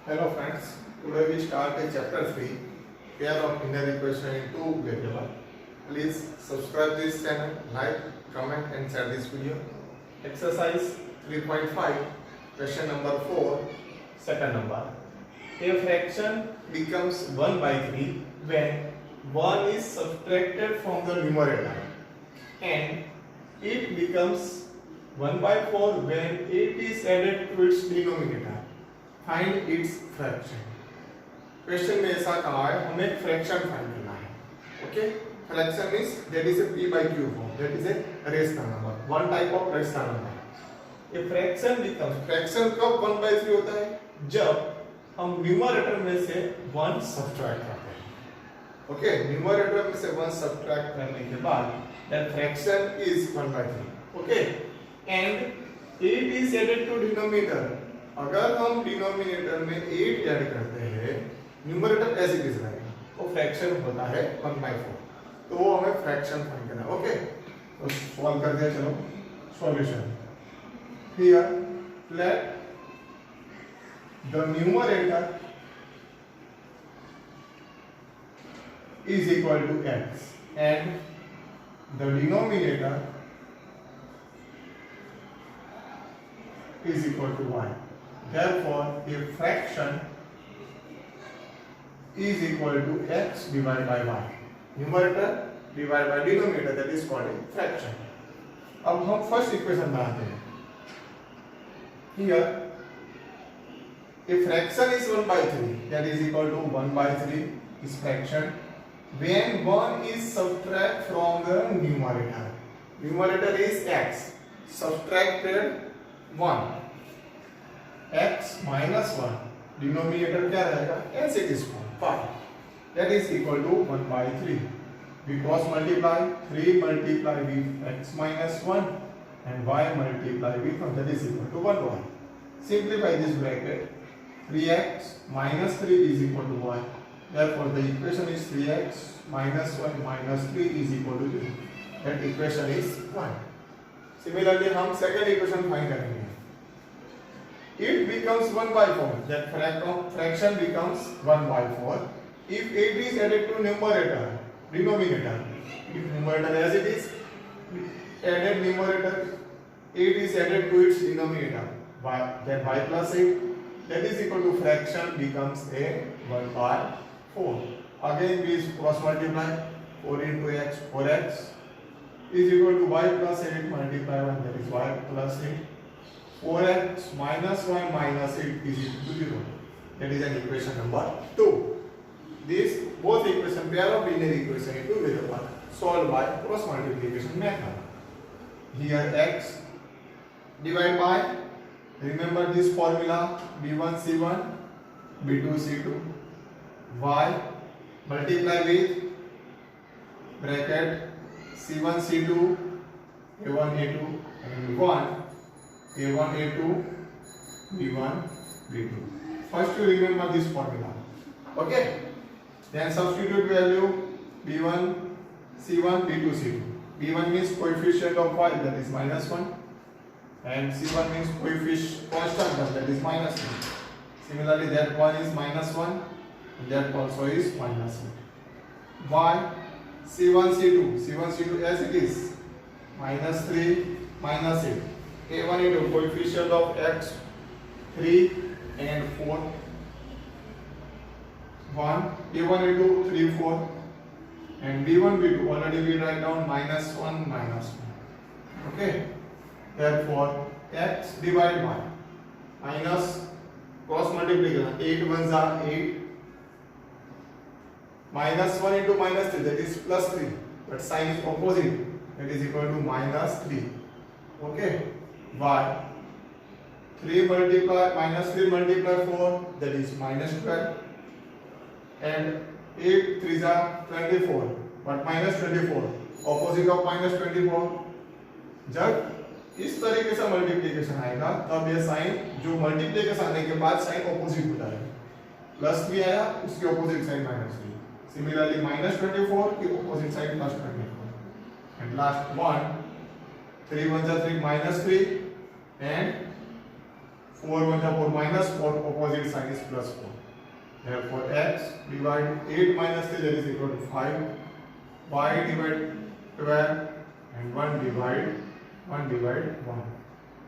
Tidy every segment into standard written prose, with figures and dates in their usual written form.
Hello friends, today we start a chapter 3, pair of linear equation in two variable. Please subscribe this channel, like, comment and share this video. Exercise 3.5, question number 4, second number. A fraction becomes 1 by 3 when 1 is subtracted from the numerator and it becomes 1 by 4 when 8 is added to its denominator. Find its fraction. Question में ऐसा कहा है हमें fraction find करना है। Okay, fraction means that is a p by q form, that is a rational number, one type of rational number. ये fraction becomes, fraction कब 1 by 3 होता है? जब हम न्यूमरेटर में से 1 सब्ट्रैक्ट करते हैं। ओके, न्यूमरेटर में से 1 सब्ट्रैक्ट करने के बाद that fraction is 1 by 3। Okay, and 8 is added to denominator. अगर हम डिनोमिनेटर में 8 ऐड करते हैं, न्यूमरेटर एज इट इज रहेगा, तो फ्रैक्शन होता है 1 by 4। तो वो हमें फ्रैक्शन फाइंड करना है। ओके, तो सॉल्व कर दिया। चलो solution. Here let the numerator is equal to x and the denominator is equal to y. Therefore, a fraction is equal to x divided by y. Numerator divided by denominator, that is called a fraction. अब हम first equation बनाते हैं। Here, a fraction is 1 by 3, that is equal to 1 by 3 is fraction when 1 is subtract from the numerator. Numerator is x, subtracted 1, x minus 1, denominator क्या रहेगा? as it is form 5, that is equal to 1 by 3, because multiply 3 multiply with x minus 1 and y multiply with 1, that is equal to 1y. Simplify this bracket, 3x minus 3 is equal to y, therefore the equation is 3x minus 1 minus 3 is equal to 0, that equation is 1. Similarly हम second equation find करेंगे। It becomes 1 by 4, that fraction becomes 1 by 4 if 8 is added to numerator, denominator. If numerator as it is added, numerator 8 is added to its denominator, then y plus 8, that is equal to fraction becomes a 1 by 4. Again we cross multiply, 4 into x, 4x is equal to y plus 8 multiply 1, that is y plus 8. 4x minus y minus 8 is equal to 0. That is an equation number 2. This both equation, pair of linear equation into variable solved by cross multiplication method. Here x divided by, remember this formula, b1 c1 b2 c2, y multiply with bracket c1 c2 a1 a2 and 1 a1 a2 b1 b2. First you remember this formula. Okay, then substitute value b1 c1 b2 c2. b1 means coefficient of y, that is minus 1, and c1 means coefficient constant term, that is minus 1. Similarly that one is minus 1 and that also is minus 1. y c1 c2 as it is minus 3 minus 8, a1 into coefficient of x 3 and 4, 1 a1 into 3 4 and b1 b2 already we write down minus 1 minus 1. Okay, therefore x divided by minus cross multiplication, 8 ones are 8, minus 1 into minus 3, that is plus 3, but sign is opposite, that is equal to minus 3. Okay, y 3 multiply minus 3 multiply 4, that is minus 12, and 8 3s are 24, but minus 24 opposite of minus 24. जब इस तरीके से multiplication आएगा तब ये sign, जो multiplication आने के बाद साइन ऑपोजिट हो जाएगा, प्लस 3 आया उसकी opposite sign minus 3, similarly minus 24 की opposite sign plus 24, and last one 3 1 3 minus 3 and 4 1 4 minus 4, opposite sign is plus 4. Therefore x divide 8 minus 3, that is equal to 5. Y divide 12 and 1 divide 1.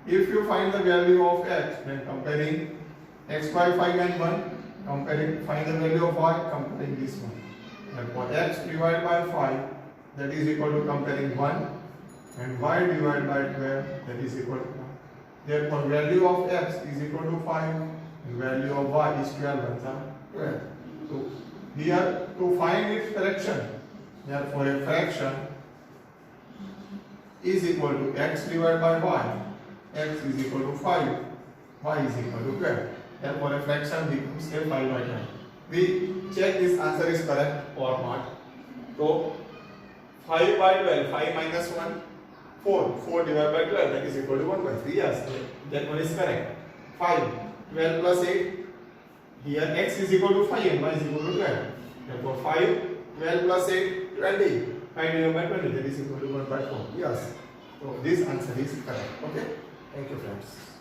If you find the value of x, then comparing x by 5 and 1, find the value of y, comparing this one. Therefore x divided by 5, that is equal to comparing 1, and y divided by 12, that is equal to 1. Therefore value of x is equal to 5 and value of y is 12 and 12. So here to find its fraction, therefore a fraction is equal to x divided by y. X is equal to 5, y is equal to 12. Therefore a fraction becomes a 5 by 12. We check this answer is correct or not. So 5 by 12, 5 minus 1, 4. 4 divided by 12, that is equal to 1 by 3. Yes, that one is correct. 5, 12 plus 8. Here x is equal to 5 and y is equal to 12. Therefore 5, 12 plus 8, 20. 5 divided by 20, that is equal to 1 by 4. Yes. So this answer is correct. Okay. Thank you, friends.